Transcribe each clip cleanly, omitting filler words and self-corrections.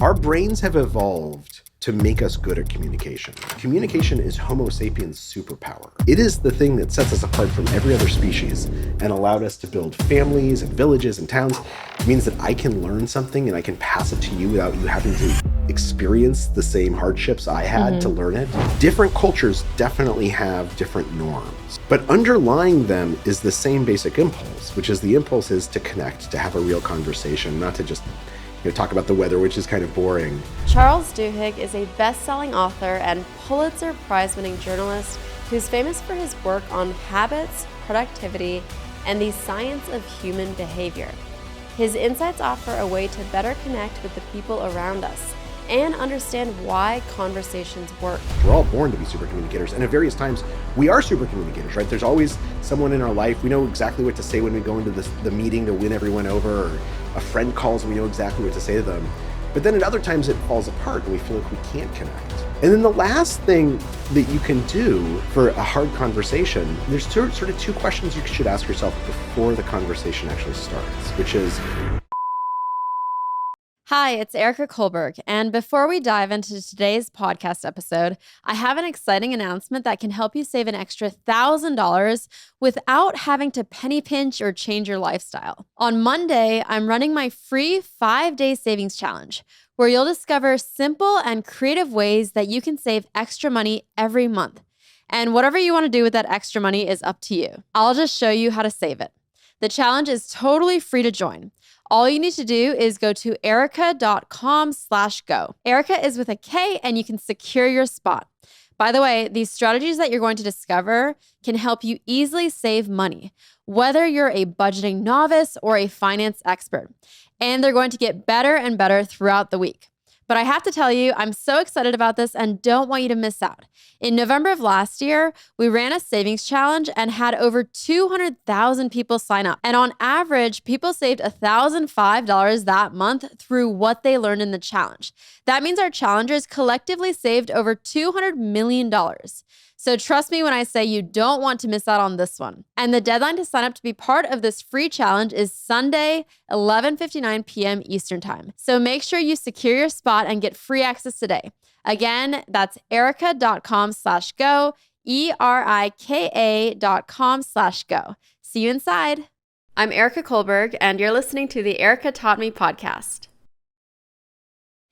Our brains have evolved to make us good at communication. Communication is Homo sapiens' superpower. It is the thing that sets us apart from every other species and allowed us to build families and villages and towns. It means that I can learn something and I can pass it to you without you having to experience the same hardships I had to learn it. Different cultures definitely have different norms, but underlying them is the same basic impulse, which is the impulse is to connect, to have a real conversation, not to just talk about the weather, which is kind of boring. Charles Duhigg is a best-selling author and Pulitzer Prize-winning journalist who's famous for his work on habits, productivity, and the science of human behavior. His insights offer a way to better connect with the people around us and understand why conversations work. We're all born to be supercommunicators, and at various times we are supercommunicators, right? There's always someone in our life. We know exactly what to say when we go into the meeting to win everyone over, or a friend calls and we know exactly what to say to them. But then at other times it falls apart and we feel like we can't connect. And then the last thing that you can do for a hard conversation, there's sort of two questions you should ask yourself before the conversation actually starts, which is, Hi, it's Erica Kohlberg, and before we dive into today's podcast episode, I have an exciting announcement that can help you save an extra $1,000 without having to penny pinch or change your lifestyle. On Monday, I'm running my free 5-day savings challenge, where you'll discover simple and creative ways that you can save extra money every month. And whatever you want to do with that extra money is up to you. I'll just show you how to save it. The challenge is totally free to join. All you need to do is go to erica.com/go. Erica is with a K and you can secure your spot. By the way, these strategies that you're going to discover can help you easily save money, whether you're a budgeting novice or a finance expert. And they're going to get better and better throughout the week. But I have to tell you, I'm so excited about this and don't want you to miss out. In November of last year, we ran a savings challenge and had over 200,000 people sign up. And on average, people saved $1,005 that month through what they learned in the challenge. That means our challengers collectively saved over $200 million. So trust me when I say you don't want to miss out on this one. And the deadline to sign up to be part of this free challenge is Sunday, 11:59 p.m. Eastern Time. So make sure you secure your spot and get free access today. Again, that's erica.com/go, ERIKA.com/go. See you inside. I'm Erica Kohlberg, and you're listening to the Erica Taught Me podcast.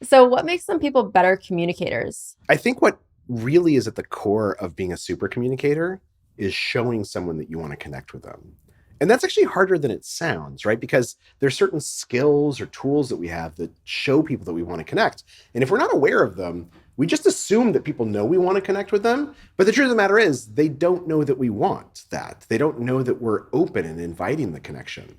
So what makes some people better communicators? I think what really is at the core of being a super communicator is showing someone that you want to connect with them. And that's actually harder than it sounds, right? Because there's certain skills or tools that we have that show people that we want to connect. And if we're not aware of them, we just assume that people know we want to connect with them. But the truth of the matter is they don't know that we want that. They don't know that we're open and inviting the connection.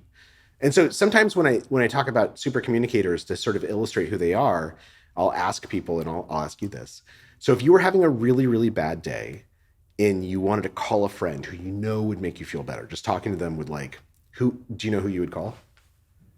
And so sometimes when I talk about super communicators to sort of illustrate who they are, I'll ask people, and I'll ask you this. So if you were having a really, really bad day and you wanted to call a friend who you know would make you feel better, just talking to them would do you know who you would call?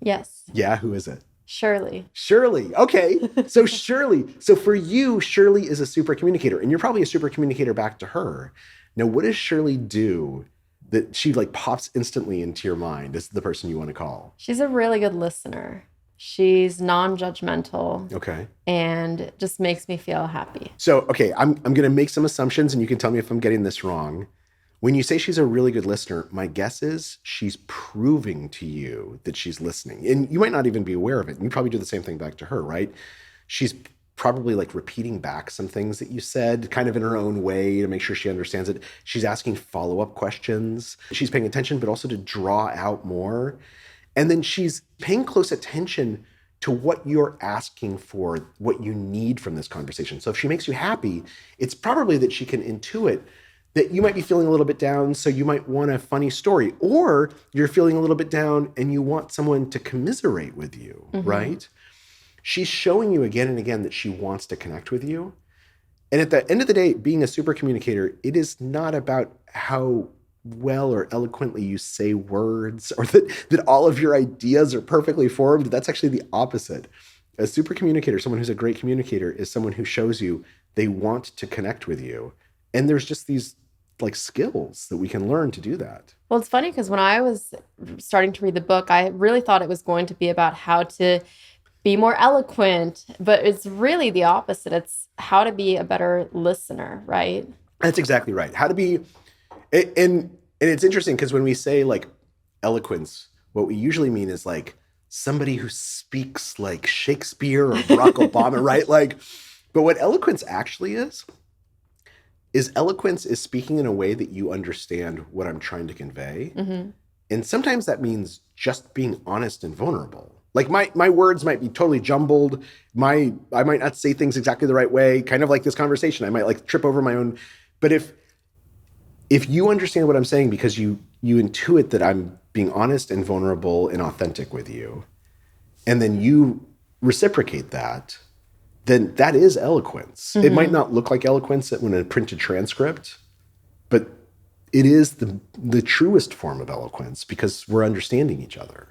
Yes. Yeah, who is it? Shirley. Shirley. Okay. So Shirley. So for you, Shirley is a super communicator, and you're probably a super communicator back to her. Now, what does Shirley do that she pops instantly into your mind as the person you want to call? She's a really good listener. She's non-judgmental. Okay. And just makes me feel happy. So, okay, I'm going to make some assumptions and you can tell me if I'm getting this wrong. When you say she's a really good listener, my guess is she's proving to you that she's listening. And you might not even be aware of it. And you probably do the same thing back to her, right? She's probably repeating back some things that you said kind of in her own way to make sure she understands it. She's asking follow-up questions. She's paying attention, but also to draw out more. And then she's paying close attention to what you're asking for, what you need from this conversation. So if she makes you happy, it's probably that she can intuit that you might be feeling a little bit down, so you might want a funny story. Or you're feeling a little bit down and you want someone to commiserate with you, right? She's showing you again and again that she wants to connect with you. And at the end of the day, being a super communicator, it is not about how well or eloquently you say words or that all of your ideas are perfectly formed. That's actually the opposite. A super communicator, someone who's a great communicator, is someone who shows you they want to connect with you. And there's just these skills that we can learn to do that. Well, it's funny because when I was starting to read the book, I really thought it was going to be about how to be more eloquent, but it's really the opposite. It's how to be a better listener, right? That's exactly right. How to be, and it's interesting because when we say like eloquence, what we usually mean is like somebody who speaks like Shakespeare or Barack Obama, right? Like, but what eloquence actually is eloquence is speaking in a way that you understand what I'm trying to convey. Mm-hmm. And sometimes that means just being honest and vulnerable. Like my words might be totally jumbled. I might not say things exactly the right way, kind of like this conversation. I might like trip over my own. But if you understand what I'm saying because you intuit that I'm being honest and vulnerable and authentic with you, and then you reciprocate that, then that is eloquence. Mm-hmm. It might not look like eloquence when a printed transcript, but it is the truest form of eloquence because we're understanding each other.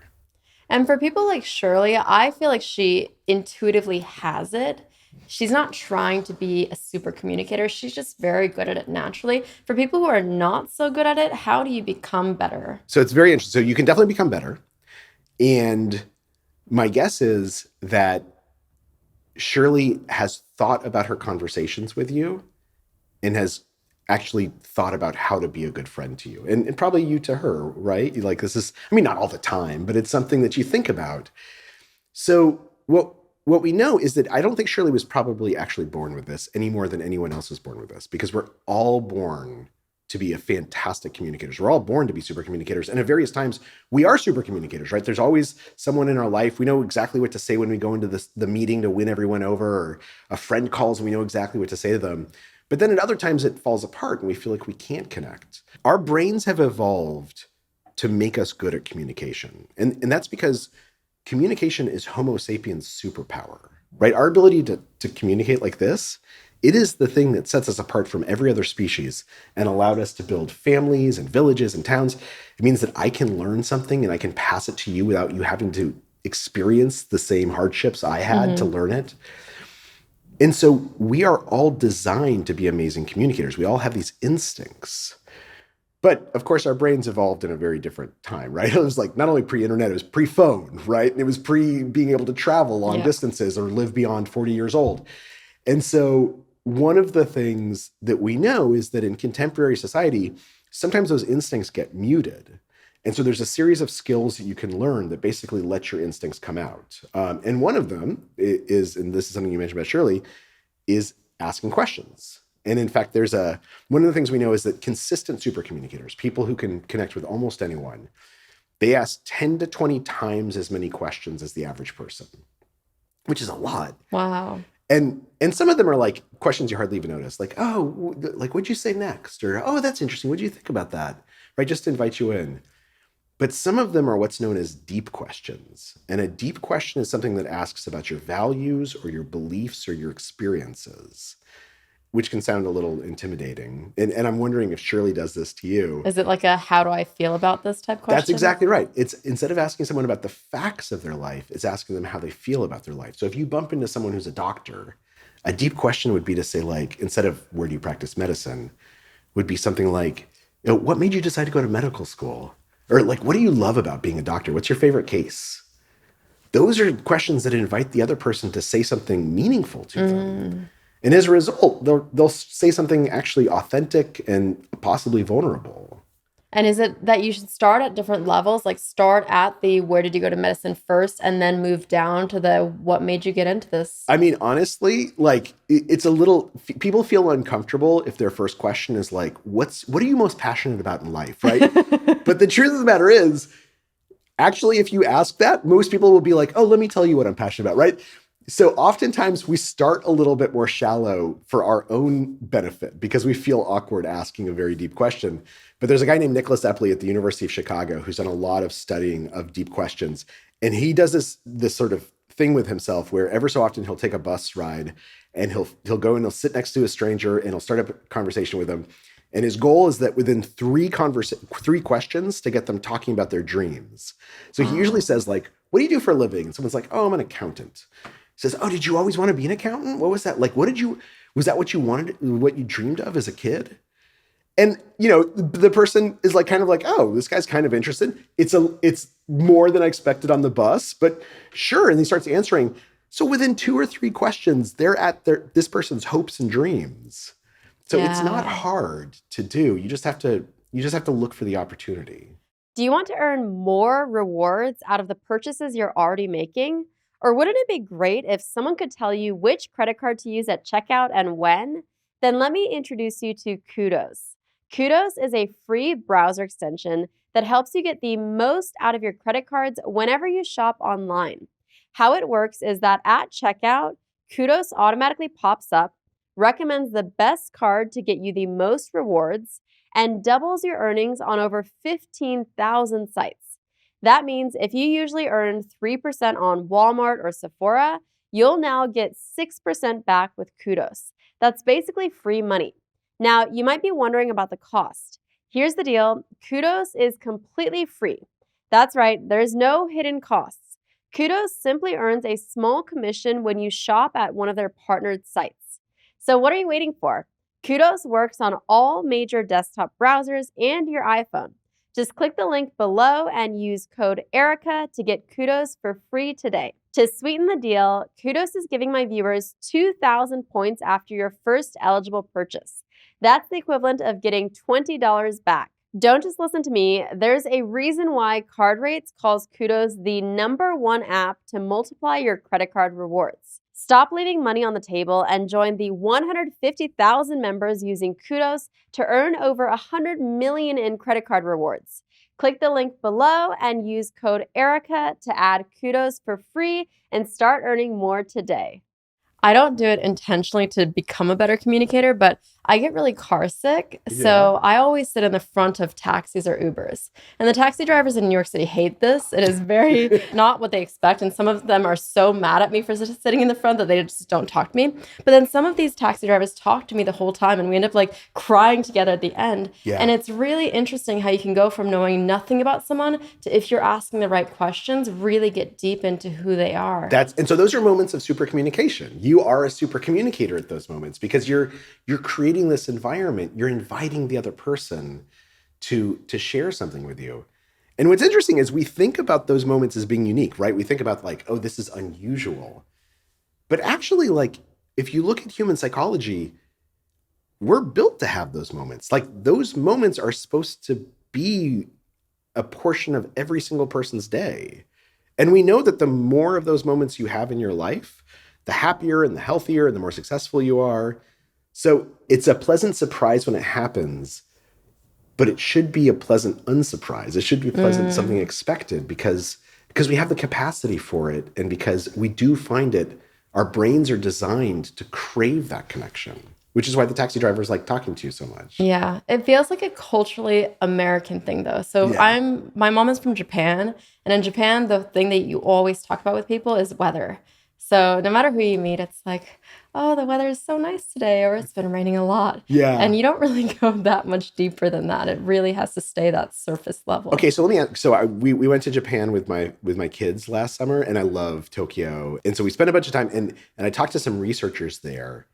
And for people like Shirley, I feel like she intuitively has it. She's not trying to be a super communicator. She's just very good at it naturally. For people who are not so good at it, how do you become better? So it's very interesting. So you can definitely become better. And my guess is that Shirley has thought about her conversations with you and has actually thought about how to be a good friend to you and probably you to her, right? Like this is, I mean, not all the time, but it's something that you think about. So what we know is that I don't think Shirley was probably actually born with this any more than anyone else was born with this, because we're all born to be a fantastic communicators. We're all born to be super communicators. And at various times we are super communicators, right? There's always someone in our life. We know exactly what to say when we go into the meeting to win everyone over, or a friend calls and we know exactly what to say to them. But then at other times it falls apart and we feel like we can't connect. Our brains have evolved to make us good at communication. And that's because communication is Homo sapiens' superpower, right? Our ability to communicate like this, it is the thing that sets us apart from every other species and allowed us to build families and villages and towns. It means that I can learn something and I can pass it to you without you having to experience the same hardships I had to learn it. And so we are all designed to be amazing communicators. We all have these instincts. But of course, our brains evolved in a very different time, right? It was like not only pre-internet, it was pre-phone, right? And it was pre-being able to travel long distances or live beyond 40 years old. And so one of the things that we know is that in contemporary society, sometimes those instincts get muted. And so there's a series of skills that you can learn that basically let your instincts come out. And one of them is, and this is something you mentioned about Shirley, is asking questions. And in fact, one of the things we know is that consistent super communicators, people who can connect with almost anyone, they ask 10 to 20 times as many questions as the average person, which is a lot. Wow. And some of them are like questions you hardly even notice, like, oh, like, what'd you say next? Or, oh, that's interesting. What'd you think about that? Right? Just to invite you in. But some of them are what's known as deep questions. And a deep question is something that asks about your values or your beliefs or your experiences, which can sound a little intimidating. And I'm wondering if Shirley does this to you. Is it like a how do I feel about this type question? That's exactly right. It's instead of asking someone about the facts of their life, it's asking them how they feel about their life. So if you bump into someone who's a doctor, a deep question would be to say, like, instead of where do you practice medicine, would be something like, what made you decide to go to medical school? Or like, what do you love about being a doctor? What's your favorite case? Those are questions that invite the other person to say something meaningful to them. And as a result, they'll say something actually authentic and possibly vulnerable. And is it that you should start at different levels? Like start at the where did you go to medicine first and then move down to the what made you get into this? I mean, honestly, like it's a little, people feel uncomfortable if their first question is like, what are you most passionate about in life, right? But the truth of the matter is, actually, if you ask that, most people will be like, oh, let me tell you what I'm passionate about, right? So oftentimes we start a little bit more shallow for our own benefit because we feel awkward asking a very deep question. But there's a guy named Nicholas Epley at the University of Chicago who's done a lot of studying of deep questions. And he does this sort of thing with himself where ever so often he'll take a bus ride and he'll go and he'll sit next to a stranger and he'll start up a conversation with them. And his goal is that within three questions to get them talking about their dreams. So he usually says like, what do you do for a living? And someone's like, oh, I'm an accountant. He says, oh, did you always want to be an accountant? What was that? Like, was that what you wanted, what you dreamed of as a kid? And, the person is like, kind of like, oh, this guy's kind of interested. It's more than I expected on the bus, but sure. And he starts answering. So within 2 or 3 questions, they're at this person's hopes and dreams. So it's not hard to do. You just have to look for the opportunity. Do you want to earn more rewards out of the purchases you're already making? Or wouldn't it be great if someone could tell you which credit card to use at checkout and when? Then let me introduce you to Kudos. Kudos is a free browser extension that helps you get the most out of your credit cards whenever you shop online. How it works is that at checkout, Kudos automatically pops up, recommends the best card to get you the most rewards, and doubles your earnings on over 15,000 sites. That means if you usually earn 3% on Walmart or Sephora, you'll now get 6% back with Kudos. That's basically free money. Now, you might be wondering about the cost. Here's the deal. Kudos is completely free. That's right, there's no hidden costs. Kudos simply earns a small commission when you shop at one of their partnered sites. So what are you waiting for? Kudos works on all major desktop browsers and your iPhone. Just click the link below and use code ERICA to get Kudos for free today. To sweeten the deal, Kudos is giving my viewers 2,000 points after your first eligible purchase. That's the equivalent of getting $20 back. Don't just listen to me. There's a reason why Card Rates calls Kudos the #1 app to multiply your credit card rewards. Stop leaving money on the table and join the 150,000 members using Kudos to earn over 100 million in credit card rewards. Click the link below and use code ERICA to add Kudos for free and start earning more today. I don't do it intentionally to become a better communicator, but I get really car sick. So I always sit in the front of taxis or Ubers. And the taxi drivers in New York City hate this. It is very not what they expect. And some of them are so mad at me for sitting in the front that they just don't talk to me. But then some of these taxi drivers talk to me the whole time and we end up like crying together at the end. Yeah. And it's really interesting how you can go from knowing nothing about someone to, if you're asking the right questions, really get deep into who they are. And so those are moments of super communication. You are a super communicator at those moments because you're creating this environment. You're inviting the other person to share something with you. And what's interesting is we think about those moments as being unique, right? We think about like, oh, this is unusual. But actually, like, if you look at human psychology, we're built to have those moments. Like, those moments are supposed to be a portion of every single person's day. And we know that the more of those moments you have in your life, the happier and the healthier and the more successful you are. So it's a pleasant surprise when it happens, but it should be a pleasant unsurprise. It should be pleasant, something expected, because we have the capacity for it, and because we do find it, our brains are designed to crave that connection, which is why the taxi drivers like talking to you so much. Yeah, it feels like a culturally American thing though. So my mom is from Japan, and in Japan, the thing that you always talk about with people is weather. So no matter who you meet, it's like, oh, the weather is so nice today, or it's been raining a lot. Yeah. And you don't really go that much deeper than that. It really has to stay that surface level. Okay, so we went to Japan with my kids last summer, and I love Tokyo. And so we spent a bunch of time, and I talked to some researchers there.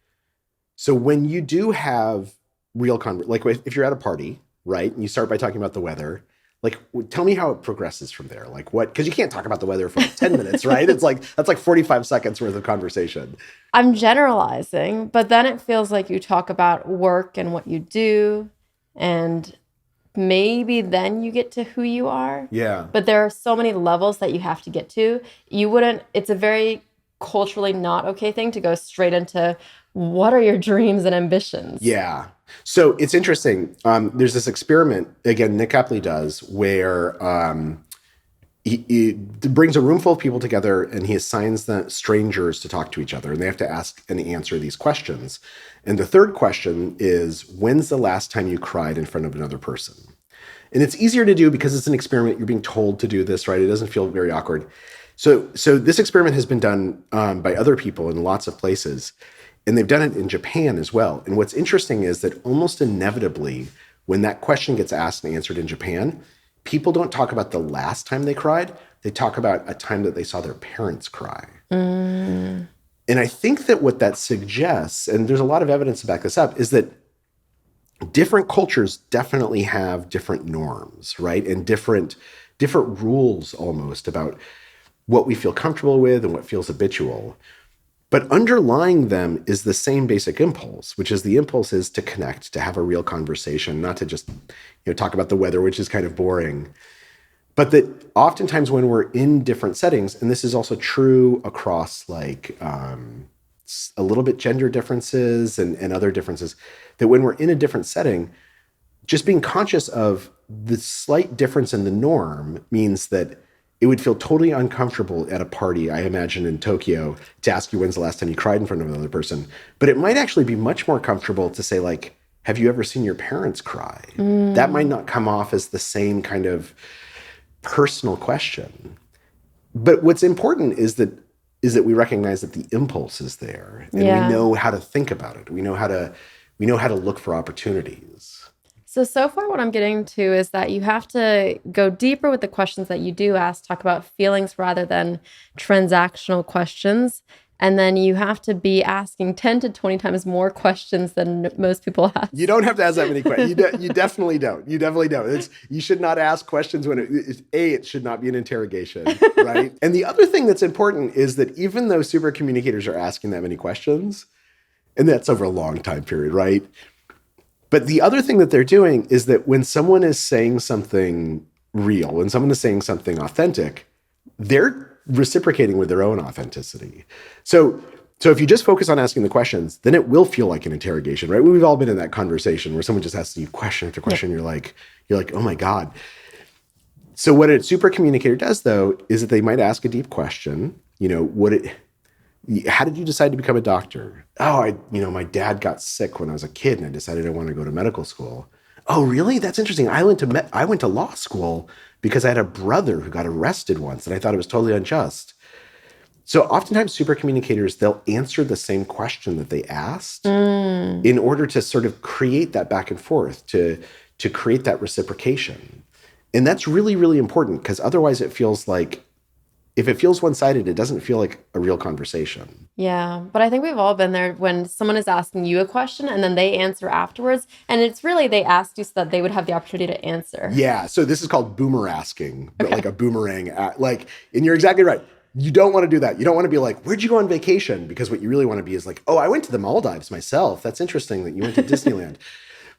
So when you do have real like if you're at a party, right, and you start by talking about the weather, like, tell me how it progresses from there. Like what, because you can't talk about the weather for like 10 minutes, right? It's like, that's like 45 seconds worth of conversation. I'm generalizing, but then it feels like you talk about work and what you do, and maybe then you get to who you are. Yeah. But there are so many levels that you have to get to. It's a very culturally not okay thing to go straight into what are your dreams and ambitions. Yeah. So it's interesting. There's this experiment, again, Nick Epley does, where he brings a room full of people together and he assigns the strangers to talk to each other, and they have to ask and answer these questions. And the third question is, when's the last time you cried in front of another person? And it's easier to do because it's an experiment. You're being told to do this, right? It doesn't feel very awkward. So this experiment has been done by other people in lots of places. And they've done it in Japan as well. And what's interesting is that almost inevitably, when that question gets asked and answered in Japan, people don't talk about the last time they cried. They talk about a time that they saw their parents cry. And I think that what that suggests, and there's a lot of evidence to back this up, is that different cultures definitely have different norms, right? And different different rules almost about what we feel comfortable with and what feels habitual. But underlying them is the same basic impulse, which is the impulse is to connect, to have a real conversation, not to just talk about the weather, which is kind of boring. But that oftentimes when we're in different settings, and this is also true across like a little bit gender differences and other differences, that when we're in a different setting, just being conscious of the slight difference in the norm means that it would feel totally uncomfortable at a party, I imagine in Tokyo, to ask you when's the last time you cried in front of another person. But it might actually be much more comfortable to say, like, have you ever seen your parents cry? That might not come off as the same kind of personal question. But what's important is that we recognize that the impulse is there, and we know how to think about it. We know how to look for opportunities. So far what I'm getting to is that you have to go deeper with the questions that you do ask, talk about feelings rather than transactional questions. And then you have to be asking 10 to 20 times more questions than most people ask. You don't have to ask that many questions. You definitely don't. You definitely don't. You should not ask questions when it should not be an interrogation, right? And the other thing that's important is that even though super communicators are asking that many questions, and that's over a long time period, right? But the other thing that they're doing is that when someone is saying something real, when someone is saying something authentic, they're reciprocating with their own authenticity. So if you just focus on asking the questions, then it will feel like an interrogation, right? We've all been in that conversation where someone just asks you question after question. You're like, oh my God. So what a super communicator does though, is that they might ask a deep question. How did you decide to become a doctor? Oh, my dad got sick when I was a kid and I decided I wanted to go to medical school. Oh, really? That's interesting. I went to law school because I had a brother who got arrested once and I thought it was totally unjust. So oftentimes super communicators, they'll answer the same question that they asked in order to sort of create that back and forth, to create that reciprocation. And that's really, really important because otherwise it feels like, if it feels one-sided, it doesn't feel like a real conversation. Yeah, but I think we've all been there when someone is asking you a question and then they answer afterwards. And it's really, they asked you so that they would have the opportunity to answer. Yeah, so this is called boomer asking, but like a boomerang. And you're exactly right. You don't want to do that. You don't want to be like, where'd you go on vacation? Because what you really want to be is like, oh, I went to the Maldives myself. That's interesting that you went to Disneyland.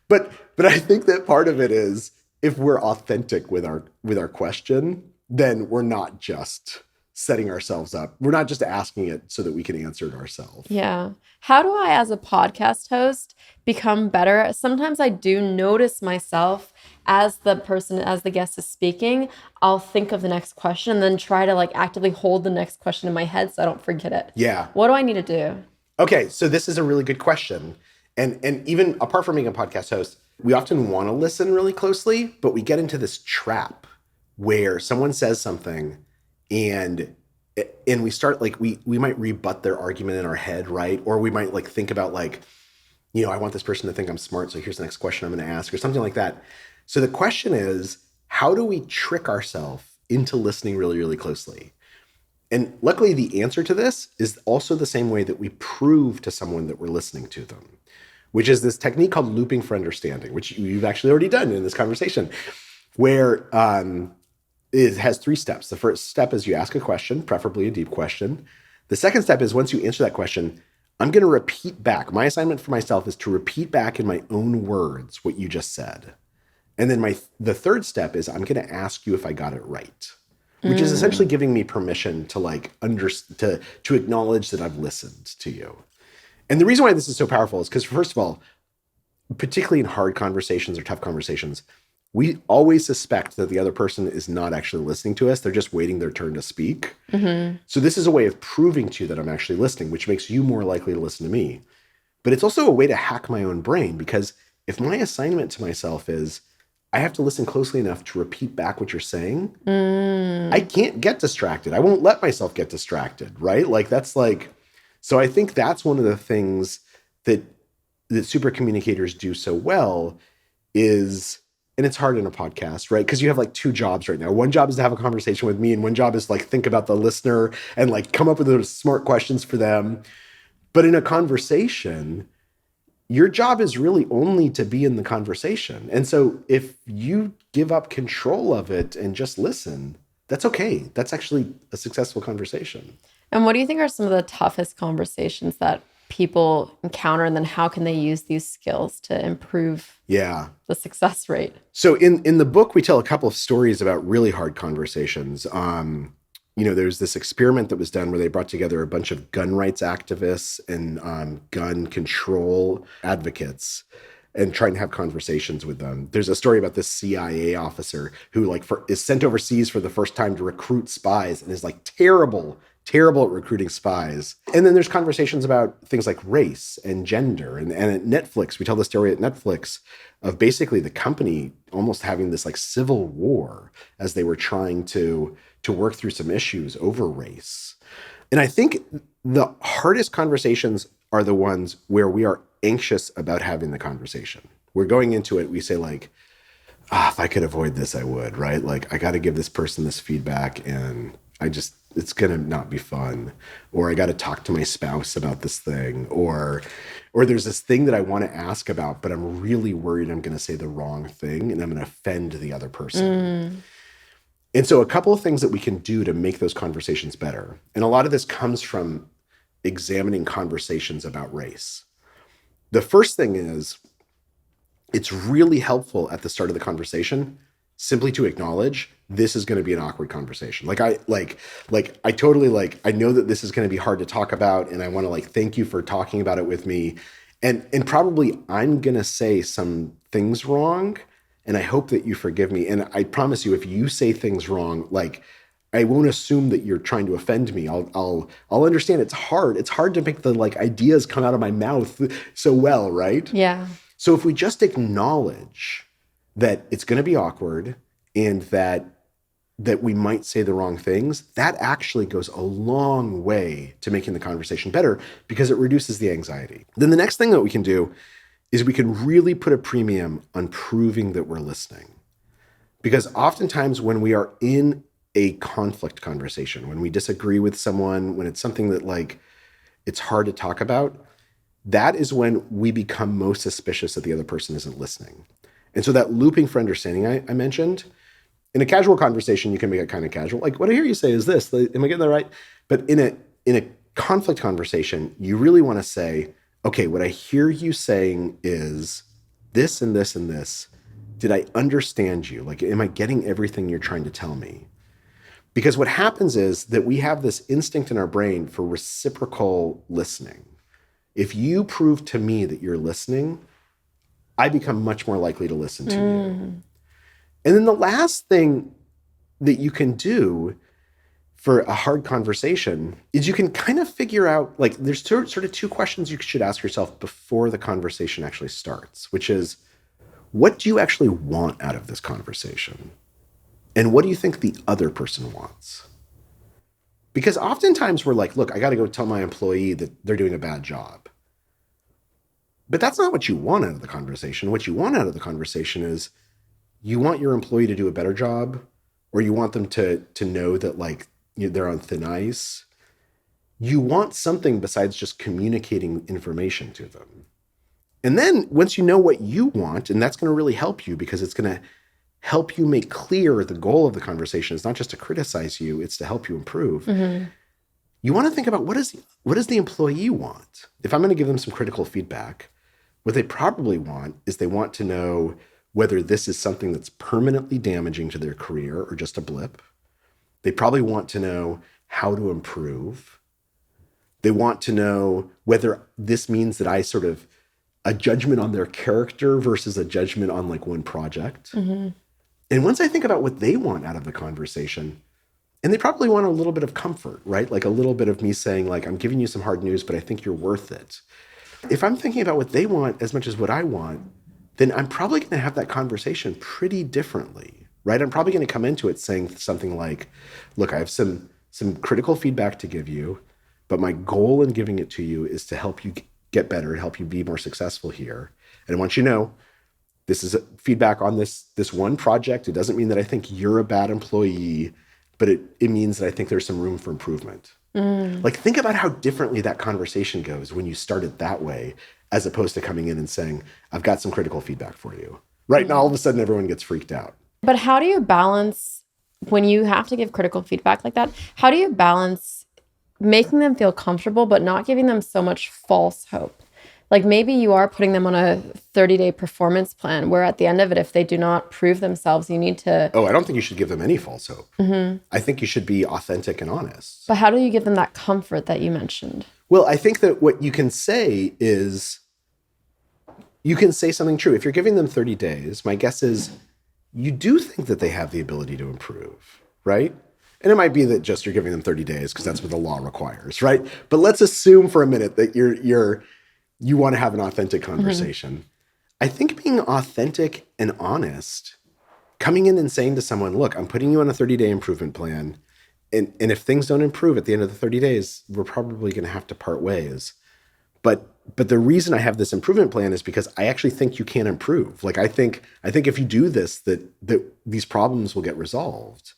But I think that part of it is if we're authentic with our question, then we're not just setting ourselves up. We're not just asking it so that we can answer it ourselves. Yeah. How do I, as a podcast host, become better? Sometimes I do notice myself as the guest is speaking, I'll think of the next question and then try to actively hold the next question in my head so I don't forget it. Yeah. What do I need to do? Okay. So this is a really good question. And even apart from being a podcast host, we often want to listen really closely, but we get into this trap where someone says something and we start we might rebut their argument in our head, right? Or we might think about I want this person to think I'm smart, so here's the next question I'm going to ask or something like that. So the question is, how do we trick ourselves into listening really, really closely? And luckily the answer to this is also the same way that we prove to someone that we're listening to them, which is this technique called looping for understanding, which you've actually already done in this conversation, where it has 3 steps. The first step is you ask a question, preferably a deep question. The second step is once you answer that question, I'm going to repeat back. My assignment for myself is to repeat back in my own words what you just said. And then the third step is I'm going to ask you if I got it right, which is essentially giving me permission to to acknowledge that I've listened to you. And the reason why this is so powerful is because, first of all, particularly in hard conversations or tough conversations, we always suspect that the other person is not actually listening to us. They're just waiting their turn to speak. Mm-hmm. So this is a way of proving to you that I'm actually listening, which makes you more likely to listen to me. But it's also a way to hack my own brain, because if my assignment to myself is I have to listen closely enough to repeat back what you're saying, I can't get distracted. I won't let myself get distracted, right? So I think that's one of the things that super communicators do so well is, and it's hard in a podcast, right? Because you have 2 jobs right now. One job is to have a conversation with me, and one job is think about the listener and come up with those smart questions for them. But in a conversation, your job is really only to be in the conversation. And so if you give up control of it and just listen, that's okay. That's actually a successful conversation. And what do you think are some of the toughest conversations that people encounter? And then how can they use these skills to improve the success rate? So in the book, we tell a couple of stories about really hard conversations. There's this experiment that was done where they brought together a bunch of gun rights activists and gun control advocates and trying to have conversations with them. There's a story about this CIA officer who is sent overseas for the first time to recruit spies and is terrible at recruiting spies. And then there's conversations about things like race and gender. And at Netflix, we tell the story at Netflix of basically the company almost having this civil war as they were trying to work through some issues over race. And I think the hardest conversations are the ones where we are anxious about having the conversation. We're going into it, we say if I could avoid this, I would, right? I got to give this person this feedback and it's going to not be fun. Or I got to talk to my spouse about this thing. Or there's this thing that I want to ask about, but I'm really worried I'm going to say the wrong thing and I'm going to offend the other person. And so a couple of things that we can do to make those conversations better. And a lot of this comes from examining conversations about race. The first thing is it's really helpful at the start of the conversation simply to acknowledge this is going to be an awkward conversation. I know that this is going to be hard to talk about and I want to thank you for talking about it with me. And probably I'm going to say some things wrong. And I hope that you forgive me. And I promise you, if you say things wrong, I won't assume that you're trying to offend me. I'll understand it's hard. It's hard to make the ideas come out of my mouth so well, right? Yeah. So if we just acknowledge that it's going to be awkward and that we might say the wrong things, that actually goes a long way to making the conversation better because it reduces the anxiety. Then the next thing that we can do is we can really put a premium on proving that we're listening. Because oftentimes when we are in a conflict conversation, when we disagree with someone, when it's something that it's hard to talk about, that is when we become most suspicious that the other person isn't listening. And so that looping for understanding I mentioned, in a casual conversation, you can make it kind of casual. What I hear you say is this, am I getting that right? But in a conflict conversation, you really want to say, okay, what I hear you saying is this and this and this. Did I understand you? Am I getting everything you're trying to tell me? Because what happens is that we have this instinct in our brain for reciprocal listening. If you prove to me that you're listening, I become much more likely to listen to you. And then the last thing that you can do for a hard conversation is you can kind of figure out, there's sort of two questions you should ask yourself before the conversation actually starts, which is, what do you actually want out of this conversation? And what do you think the other person wants? Because oftentimes we're look, I got to go tell my employee that they're doing a bad job. But that's not what you want out of the conversation. What you want out of the conversation is you want your employee to do a better job, or you want them to know that they're on thin ice. You want something besides just communicating information to them. And then once you know what you want, and that's going to really help you because it's going to help you make clear the goal of the conversation is not just to criticize you, it's to help you improve. Mm-hmm. You want to think about what does the employee want? If I'm going to give them some critical feedback, what they probably want is they want to know whether this is something that's permanently damaging to their career or just a blip. They probably want to know how to improve. They want to know whether this means that I sort of a judgment on their character versus a judgment on one project. Mm-hmm. And once I think about what they want out of the conversation, and they probably want a little bit of comfort, right? A little bit of me saying I'm giving you some hard news, but I think you're worth it. If I'm thinking about what they want as much as what I want, then I'm probably going to have that conversation pretty differently, right? I'm probably going to come into it saying something like, look, I have some critical feedback to give you, but my goal in giving it to you is to help you get better and help you be more successful here. And I want you to know, this is feedback on this one project. It doesn't mean that I think you're a bad employee, but it means that I think there's some room for improvement. Think about how differently that conversation goes when you start it that way, as opposed to coming in and saying, I've got some critical feedback for you. Right now, all of a sudden, everyone gets freaked out. But how do you balance when you have to give critical feedback like that? How do you balance making them feel comfortable, but not giving them so much false hope? Like maybe you are putting them on a 30-day performance plan where at the end of it, if they do not prove themselves, you need to... Oh, I don't think you should give them any false hope. I think you should be authentic and honest. But how do you give them that comfort that you mentioned? Well, I think that what you can say is, you can say something true. If you're giving them 30 days, my guess is you do think that they have the ability to improve, right? And it might be that just you're giving them 30 days because that's what the law requires, right? But let's assume for a minute that you want to have an authentic conversation. I think being authentic and honest, coming in and saying to someone, look, I'm putting you on a 30-day improvement plan. And if things don't improve at the end of the 30 days, we're probably going to have to part ways. But the reason I have this improvement plan is because I actually think you can improve. Like I think if you do this, that these problems will get resolved.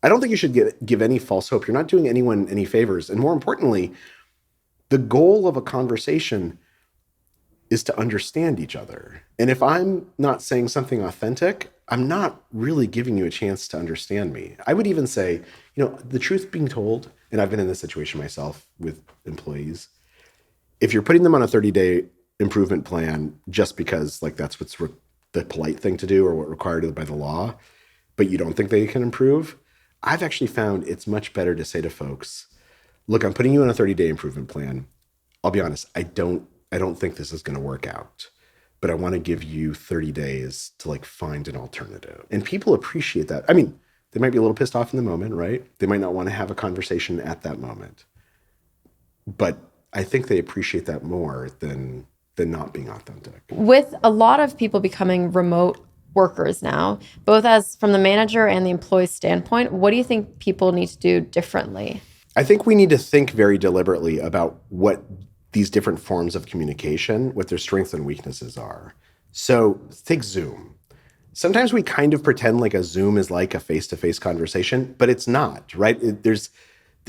I don't think you should give any false hope. You're not doing anyone any favors. And more importantly, the goal of a conversation is to understand each other. And if I'm not saying something authentic, I'm not really giving you a chance to understand me. I would even say, the truth being told, and I've been in this situation myself with employees, if you're putting them on a 30-day improvement plan just because like that's what's the polite thing to do or what required by the law, but you don't think they can improve, I've actually found it's much better to say to folks, look, I'm putting you on a 30-day improvement plan. I'll be honest, I don't think this is going to work out, but I want to give you 30 days to like find an alternative. And people appreciate that. I mean, they might be a little pissed off in the moment, right? They might not want to have a conversation at that moment, but I think they appreciate that more than not being authentic. With a lot of people becoming remote workers now, both as from the manager and the employee standpoint, what do you think people need to do differently? I think we need to think very deliberately about what these different forms of communication, what their strengths and weaknesses are. So take Zoom. Sometimes we kind of pretend like a Zoom is like a face-to-face conversation, but it's not, right? There's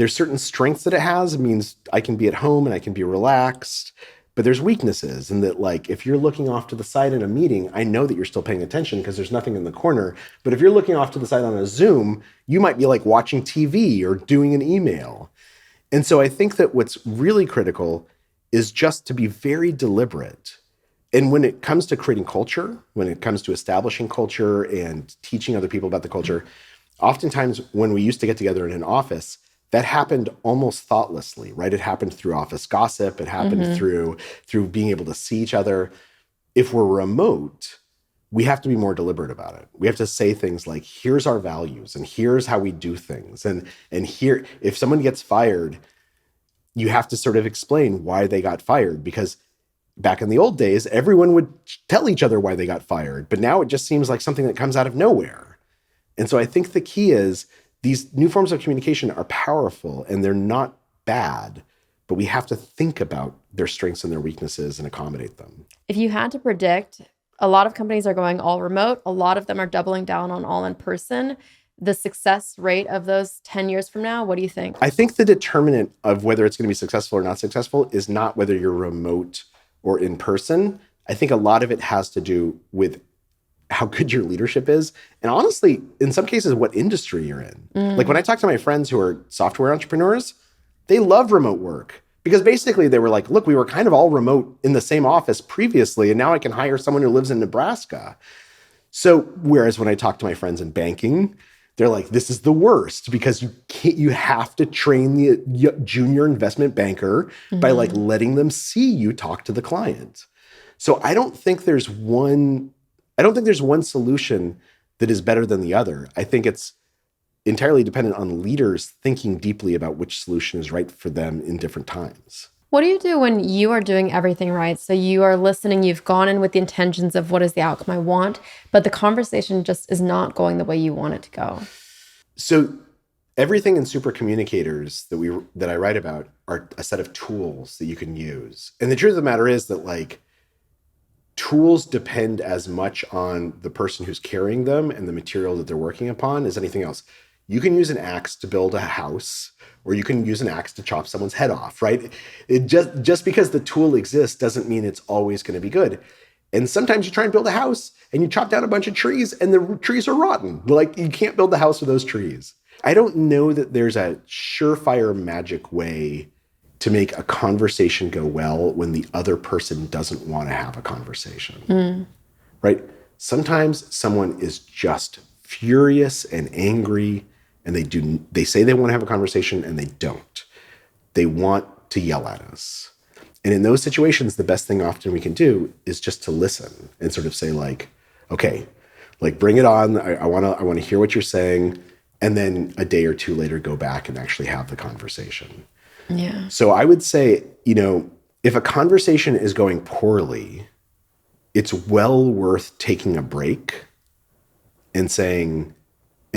certain strengths that it has. It means I can be at home and I can be relaxed, but there's weaknesses in that, like, if you're looking off to the side in a meeting, I know that you're still paying attention because there's nothing in the corner. But if you're looking off to the side on a Zoom, you might be like watching TV or doing an email. And so I think that what's really critical is just to be very deliberate. And when it comes to creating culture, when it comes to establishing culture and teaching other people about the culture, oftentimes when we used to get together in an office, that happened almost thoughtlessly, right? It happened through office gossip. It happened through being able to see each other. If we're remote, we have to be more deliberate about it. We have to say things like, here's our values and here's how we do things. And here, if someone gets fired, you have to sort of explain why they got fired, because back in the old days, everyone would tell each other why they got fired. But now it just seems like something that comes out of nowhere. And so I think the key is these new forms of communication are powerful and they're not bad, but we have to think about their strengths and their weaknesses and accommodate them. If you had to predict, a lot of companies are going all remote. A lot of them are doubling down on all in person. The success rate of those 10 years from now, what do you think? I think the determinant of whether it's going to be successful or not successful is not whether you're remote or in person. I think a lot of it has to do with how good your leadership is. And honestly, in some cases, what industry you're in. Like when I talk to my friends who are software entrepreneurs, they love remote work because basically they were like, look, we were kind of all remote in the same office previously, and now I can hire someone who lives in Nebraska. So whereas when I talk to my friends in banking, they're like, this is the worst because you have to train the junior investment banker by like letting them see you talk to the client. So I don't think there's one solution that is better than the other. I think it's entirely dependent on leaders thinking deeply about which solution is right for them in different times. What do you do when you are doing everything right? So you are listening, you've gone in with the intentions of what is the outcome I want, but the conversation just is not going the way you want it to go. So everything in Supercommunicators that I write about are a set of tools that you can use. And the truth of the matter is that like tools depend as much on the person who's carrying them and the material that they're working upon as anything else. You can use an axe to build a house, or you can use an axe to chop someone's head off, right? It just because the tool exists doesn't mean it's always going to be good. And sometimes you try and build a house and you chop down a bunch of trees and the trees are rotten. Like, you can't build the house with those trees. I don't know that there's a surefire magic way to make a conversation go well when the other person doesn't want to have a conversation, right? Sometimes someone is just furious and angry, and they say they want to have a conversation and they don't. They want to yell at us. And in those situations, the best thing often we can do is just to listen and sort of say, like, okay, like, bring it on. I want to hear what you're saying. And then a day or two later, go back and actually have the conversation. Yeah. So I would say, if a conversation is going poorly, it's well worth taking a break and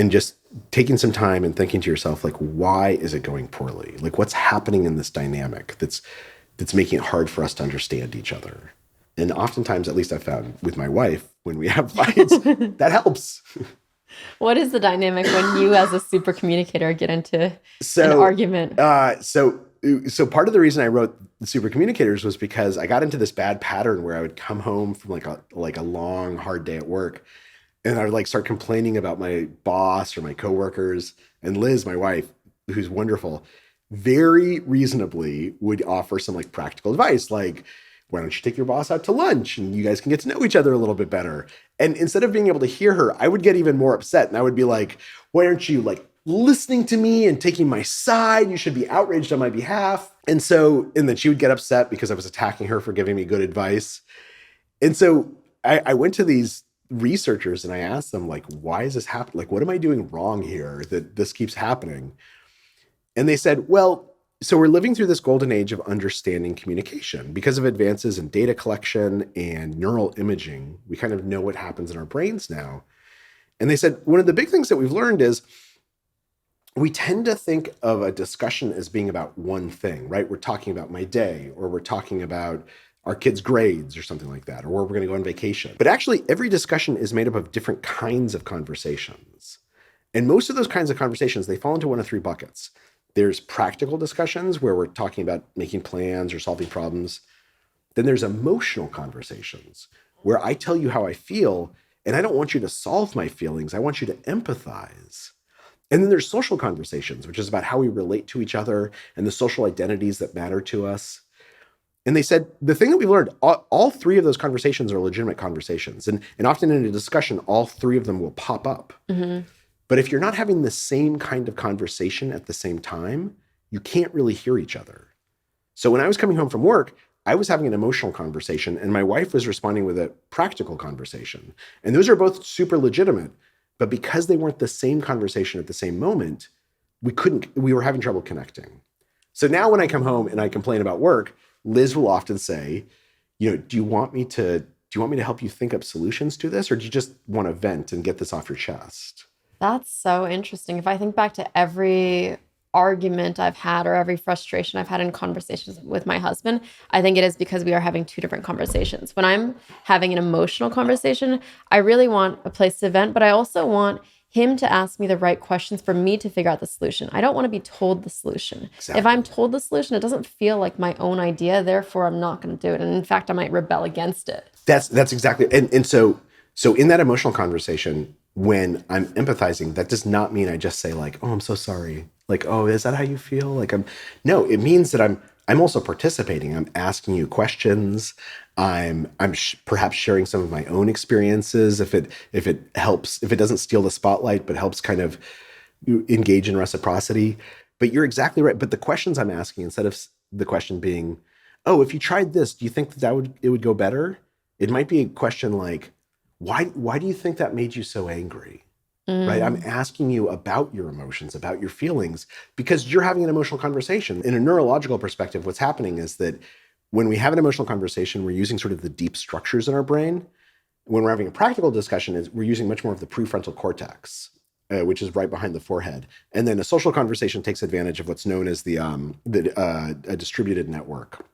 just taking some time and thinking to yourself, like, why is it going poorly? Like, what's happening in this dynamic that's making it hard for us to understand each other? And oftentimes, at least I've found with my wife, when we have fights, that helps. What is the dynamic when you as a super communicator get into an argument? So part of the reason I wrote the Supercommunicators was because I got into this bad pattern where I would come home from like a long, hard day at work, and I would like start complaining about my boss or my coworkers. And Liz, my wife, who's wonderful, very reasonably would offer some like practical advice, like, why don't you take your boss out to lunch and you guys can get to know each other a little bit better? And instead of being able to hear her, I would get even more upset. And I would be like, why aren't you like listening to me and taking my side? You should be outraged on my behalf. And then she would get upset because I was attacking her for giving me good advice. And so I went to these researchers and I asked them, like, why is this happening? Like, what am I doing wrong here that this keeps happening? And they said, well, so we're living through this golden age of understanding communication because of advances in data collection and neural imaging. We kind of know what happens in our brains now. And they said, one of the big things that we've learned is we tend to think of a discussion as being about one thing, right? We're talking about my day, or we're talking about our kids' grades or something like that, or where we're going to go on vacation. But actually, every discussion is made up of different kinds of conversations. And most of those kinds of conversations, they fall into one of three buckets. There's practical discussions where we're talking about making plans or solving problems. Then there's emotional conversations where I tell you how I feel, and I don't want you to solve my feelings. I want you to empathize. And then there's social conversations, which is about how we relate to each other and the social identities that matter to us. And they said, the thing that we've learned, all three of those conversations are legitimate conversations. And often in a discussion, all three of them will pop up. Mm-hmm. But if you're not having the same kind of conversation at the same time, you can't really hear each other. So when I was coming home from work, I was having an emotional conversation and my wife was responding with a practical conversation. And those are both super legitimate. But because they weren't the same conversation at the same moment, we were having trouble connecting. So now when I come home and I complain about work, Liz will often say, do you want me to help you think up solutions to this? Or do you just want to vent and get this off your chest? That's so interesting. If I think back to every argument I've had or every frustration I've had in conversations with my husband, I think it is because we are having two different conversations. When I'm having an emotional conversation, I really want a place to vent, but I also want him to ask me the right questions for me to figure out the solution. I don't want to be told the solution. Exactly. If I'm told the solution, it doesn't feel like my own idea. Therefore, I'm not going to do it. And in fact, I might rebel against it. That's exactly. And so in that emotional conversation, when I'm empathizing, that does not mean I just say like, oh, I'm so sorry. Like, oh, is that how you feel? No, it means that I'm also participating. I'm asking you questions. I'm perhaps sharing some of my own experiences if it helps, if it doesn't steal the spotlight, but helps kind of engage in reciprocity. But you're exactly right. But the questions I'm asking, instead of the question being, oh, if you tried this, do you think it would go better? It might be a question like, why do you think that made you so angry? Right? I'm asking you about your emotions, about your feelings, because you're having an emotional conversation. In a neurological perspective, what's happening is that when we have an emotional conversation, we're using sort of the deep structures in our brain. When we're having a practical discussion, we're using much more of the prefrontal cortex, which is right behind the forehead. And then a social conversation takes advantage of what's known as a distributed network.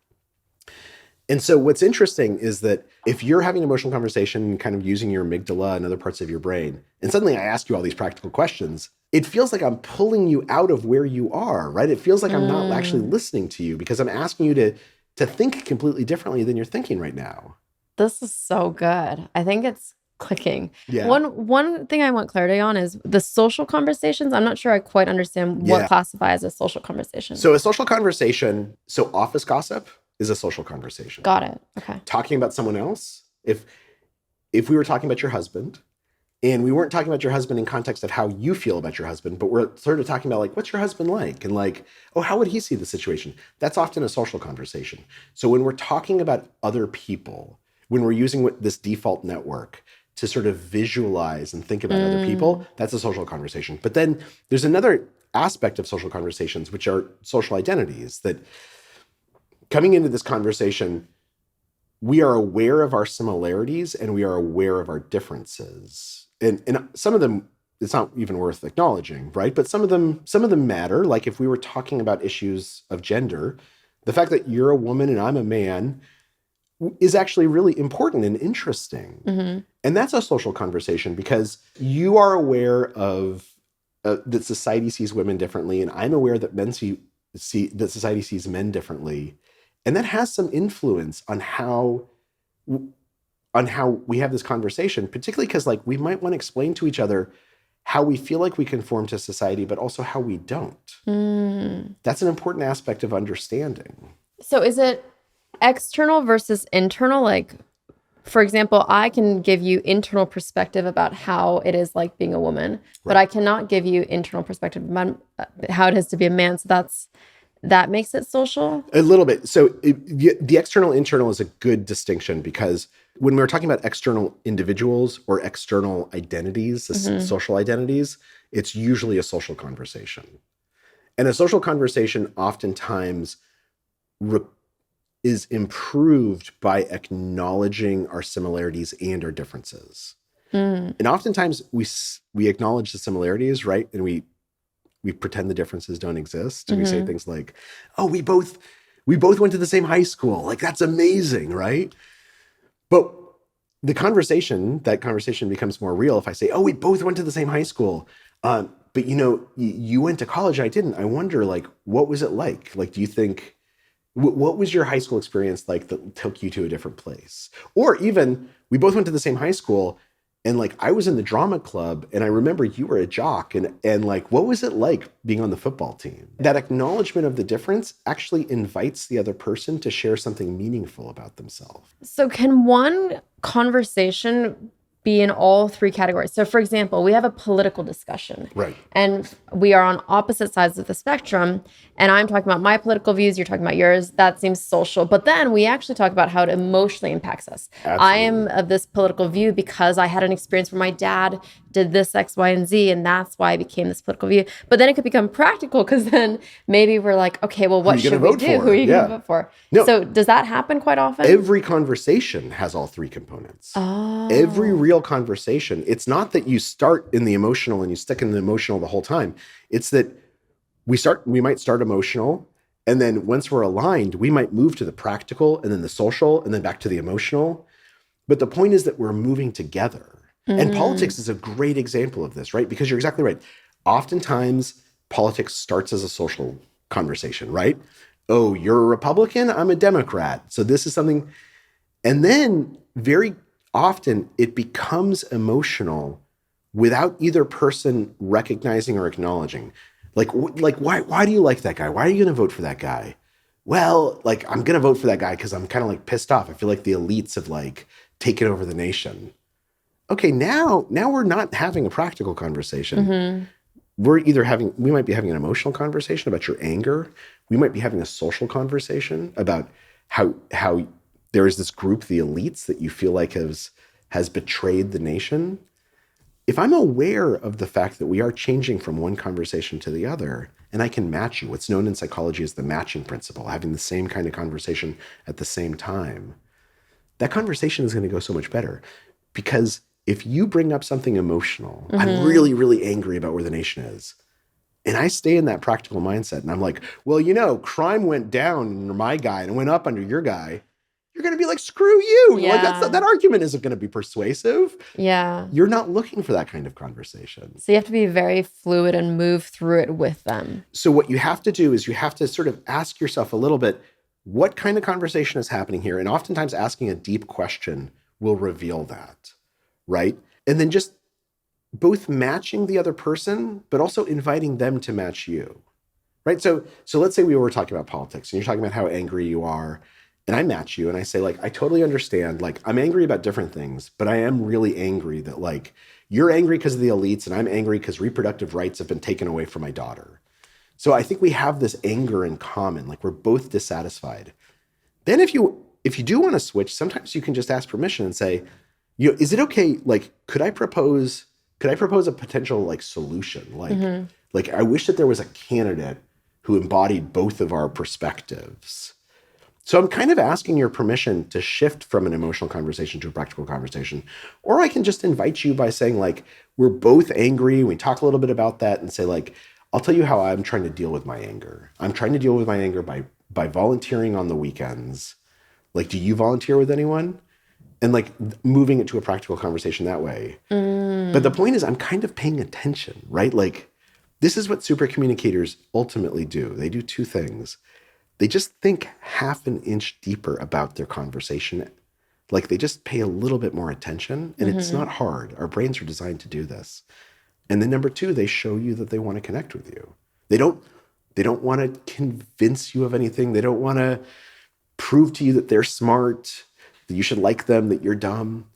And so what's interesting is that if you're having an emotional conversation, kind of using your amygdala and other parts of your brain, and suddenly I ask you all these practical questions, it feels like I'm pulling you out of where you are, right? It feels like I'm not actually listening to you because I'm asking you to think completely differently than you're thinking right now. This is so good. I think it's clicking. Yeah. One thing I want clarity on is the social conversations. I'm not sure I quite understand what classifies as a social conversation. So a social conversation, so office gossip is a social conversation. Got it. Okay. Talking about someone else, if we were talking about your husband, and we weren't talking about your husband in context of how you feel about your husband, but we're sort of talking about like, what's your husband like? And like, oh, how would he see the situation? That's often a social conversation. So when we're talking about other people, when we're using this default network to sort of visualize and think about other people, that's a social conversation. But then there's another aspect of social conversations, which are social identities, that coming into this conversation, we are aware of our similarities and we are aware of our differences. And some of them, it's not even worth acknowledging, right? But some of them matter. Like if we were talking about issues of gender, the fact that you're a woman and I'm a man is actually really important and interesting. Mm-hmm. And that's a social conversation because you are aware of that society sees women differently, and I'm aware that that society sees men differently. And that has some influence on how we have this conversation, particularly because like we might want to explain to each other how we feel like we conform to society, but also how we don't. That's an important aspect of understanding. So is it external versus internal? Like, for example, I can give you internal perspective about how it is like being a woman, but I cannot give you internal perspective about how it is to be a man. So that makes it social? A little bit. So the external internal is a good distinction because when we're talking about external individuals or external identities, social identities, it's usually a social conversation. And a social conversation oftentimes is improved by acknowledging our similarities and our differences. And oftentimes we acknowledge the similarities, right? And we pretend the differences don't exist. And we say things like, oh, we both went to the same high school. Like, that's amazing, right? But that conversation becomes more real if I say, oh, we both went to the same high school. But you went to college, I didn't. I wonder, like, what was it like? Like, do you think, what was your high school experience like that took you to a different place? Or even, we both went to the same high school, and like I was in the drama club and I remember you were a jock and like, what was it like being on the football team? That acknowledgement of the difference actually invites the other person to share something meaningful about themselves. So can one conversation be in all three categories? So for example, we have a political discussion. Right. And we are on opposite sides of the spectrum. And I'm talking about my political views, you're talking about yours. That seems social. But then we actually talk about how it emotionally impacts us. Absolutely. I am of this political view because I had an experience where my dad did this X, Y, and Z, and that's why I became this political view. But then it could become practical because then maybe we're like, okay, well, what should we do? Who are you going to vote for? No. So does that happen quite often? Every conversation has all three components. Oh. Every real conversation. It's not that you start in the emotional and you stick in the emotional the whole time. It's that we might start emotional, and then once we're aligned, we might move to the practical and then the social and then back to the emotional. But the point is that we're moving together. And politics is a great example of this, right? Because you're exactly right. Oftentimes, politics starts as a social conversation, right? Oh, you're a Republican, I'm a Democrat. So this is something. And then very often it becomes emotional without either person recognizing or acknowledging. Like why do you like that guy? Why are you going to vote for that guy? Well, like, I'm going to vote for that guy because I'm kind of like pissed off. I feel like the elites have like taken over the nation. Okay, now we're not having a practical conversation. We might be having an emotional conversation about your anger. We might be having a social conversation about how there is this group, the elites, that you feel like has betrayed the nation. If I'm aware of the fact that we are changing from one conversation to the other, and I can match you, what's known in psychology as the matching principle, having the same kind of conversation at the same time, that conversation is going to go so much better. Because if you bring up something emotional, I'm really, really angry about where the nation is, and I stay in that practical mindset, and I'm like, well, crime went down under my guy and it went up under your guy. you're going to be like, screw you. Like Yeah. that argument isn't going to be persuasive. Yeah. You're not looking for that kind of conversation. So you have to be very fluid and move through it with them. So what you have to do is you have to sort of ask yourself a little bit, what kind of conversation is happening here? And oftentimes asking a deep question will reveal that, right? And then just both matching the other person, but also inviting them to match you, right? So let's say we were talking about politics and you're talking about how angry you are, and I match you and I say, like, I totally understand, like, I'm angry about different things, but I am really angry that, like, you're angry because of the elites and I'm angry because reproductive rights have been taken away from my daughter. So I think we have this anger in common, like we're both dissatisfied. Then if you do want to switch, sometimes you can just ask permission and say, is it okay? Like, could I propose a potential, like, solution? Like, like, I wish that there was a candidate who embodied both of our perspectives. So I'm kind of asking your permission to shift from an emotional conversation to a practical conversation. Or I can just invite you by saying, like, we're both angry. We talk a little bit about that and say, like, I'll tell you how I'm trying to deal with my anger. I'm trying to deal with my anger by volunteering on the weekends. Like, do you volunteer with anyone? And, like, moving it to a practical conversation that way. But the point is, I'm kind of paying attention, right? Like, this is what supercommunicators ultimately do. They do two things. They just think half an inch deeper about their conversation. Like, they just pay a little bit more attention, and it's not hard. Our brains are designed to do this. And then number two, they show you that they want to connect with you. They don't want to convince you of anything. They don't want to prove to you that they're smart, that you should like them, that you're dumb.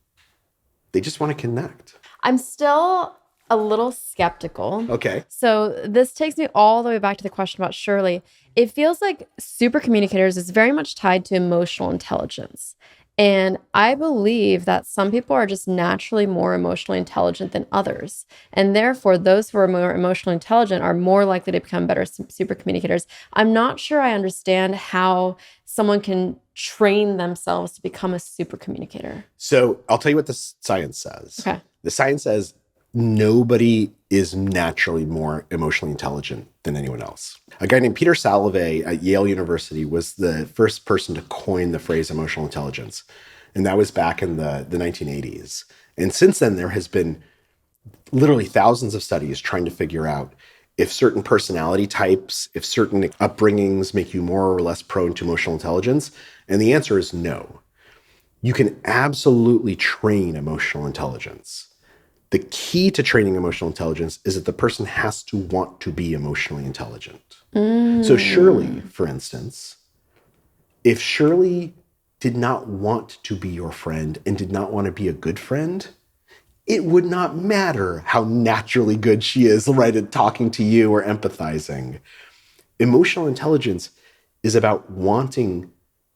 They just want to connect. I'm still a little skeptical. Okay. So this takes me all the way back to the question about Shirley. It feels like supercommunicators is very much tied to emotional intelligence. And I believe that some people are just naturally more emotionally intelligent than others. And therefore, those who are more emotionally intelligent are more likely to become better supercommunicators. I'm not sure I understand how someone can train themselves to become a supercommunicator. So I'll tell you what the science says. Okay. The science says nobody is naturally more emotionally intelligent than anyone else. A guy named Peter Salovey at Yale University was the first person to coin the phrase emotional intelligence. And that was back in the 1980s. And since then, there has been literally thousands of studies trying to figure out if certain personality types, if certain upbringings make you more or less prone to emotional intelligence. And the answer is no. You can absolutely train emotional intelligence. The key to training emotional intelligence is that the person has to want to be emotionally intelligent. So Shirley, for instance, if Shirley did not want to be your friend and did not want to be a good friend, it would not matter how naturally good she is, right, at talking to you or empathizing. Emotional intelligence is about wanting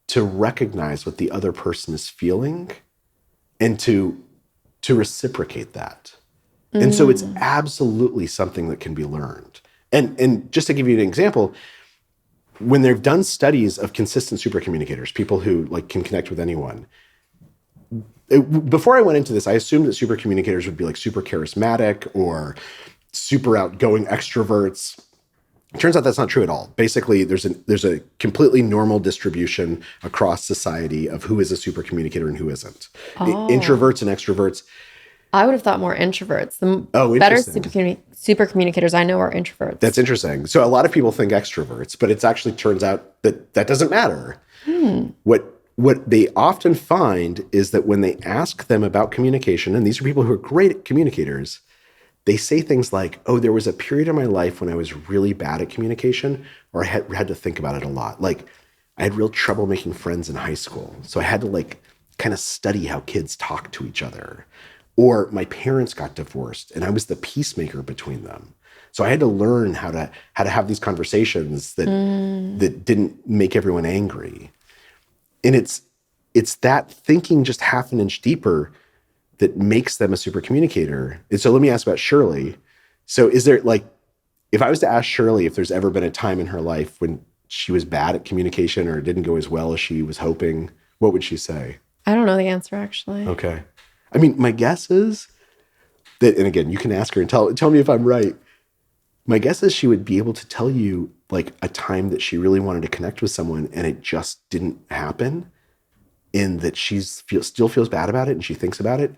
to recognize what the other person is feeling and to reciprocate that. And so it's absolutely something that can be learned. And just to give you an example, when they've done studies of consistent supercommunicators, people who, like, can connect with anyone, before I went into this, I assumed that supercommunicators would be, like, super charismatic or super outgoing extroverts. It turns out that's not true at all. Basically, there's a completely normal distribution across society of who is a supercommunicator and who isn't. Introverts and extroverts. I would have thought more introverts. The better supercommunicators I know are introverts. That's interesting. So a lot of people think extroverts, but it actually turns out that that doesn't matter. What they often find is that when they ask them about communication, and these are people who are great communicators, they say things like, oh, there was a period in my life when I was really bad at communication, or I had to think about it a lot. Like, I had real trouble making friends in high school. So I had to, like, kind of study how kids talk to each other. Or my parents got divorced and I was the peacemaker between them. So I had to learn how to have these conversations that didn't make everyone angry. And it's that thinking just half an inch deeper that makes them a super communicator. And so let me ask about Shirley. So is there, like, if I was to ask Shirley if there's ever been a time in her life when she was bad at communication or it didn't go as well as she was hoping, what would she say? I don't know the answer, actually. Okay. I mean, my guess is that, and again, you can ask her and tell me if I'm right. My guess is she would be able to tell you, like, a time that she really wanted to connect with someone and it just didn't happen. and that still feels bad about it and she thinks about it.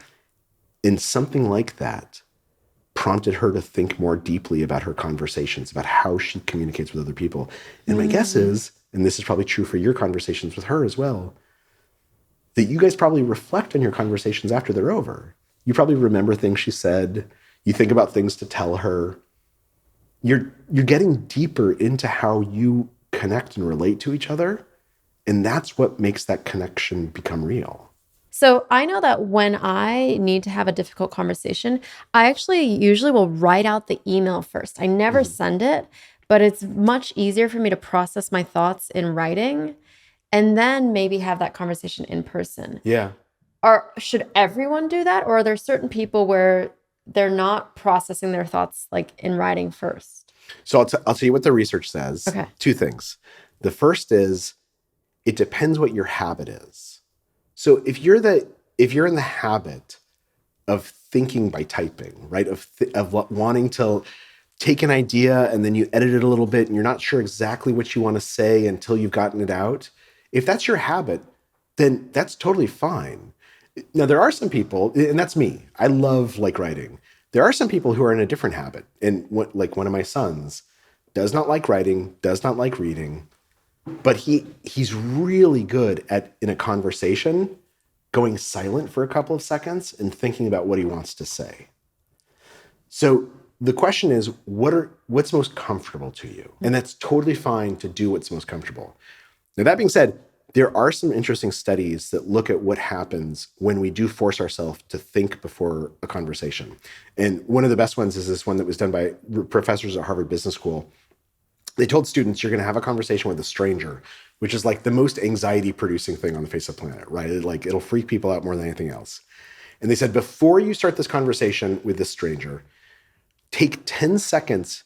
And something like that prompted her to think more deeply about her conversations, about how she communicates with other people. And my guess is, and this is probably true for your conversations with her as well, that you guys probably reflect on your conversations after they're over. You probably remember things she said. You think about things to tell her. You're getting deeper into how you connect and relate to each other. And that's what makes that connection become real. So I know that when I need to have a difficult conversation, I actually usually will write out the email first. I never send it, but it's much easier for me to process my thoughts in writing and then maybe have that conversation in person. Yeah. Or should everyone do that? Or are there certain people where they're not processing their thoughts like in writing first? So I'll tell you what the research says. Okay. 2 things. The first is it depends what your habit is. So if you're in the habit of thinking by typing, right? Of wanting to take an idea and then you edit it a little bit and you're not sure exactly what you want to say until you've gotten it out. If that's your habit, then that's totally fine. Now, there are some people, and that's me. I love writing. There are some people who are in a different habit. And like one of my sons does not like writing, does not like reading, but he's really good at, in a conversation, going silent for a couple of seconds and thinking about what he wants to say. So the question is, what's most comfortable to you? And that's totally fine to do what's most comfortable. Now, that being said, there are some interesting studies that look at what happens when we do force ourselves to think before a conversation. And one of the best ones is this one that was done by professors at Harvard Business School. They told students, you're going to have a conversation with a stranger, which is like the most anxiety-producing thing on the face of the planet, right? It'll freak people out more than anything else. And they said, before you start this conversation with this stranger, take 10 seconds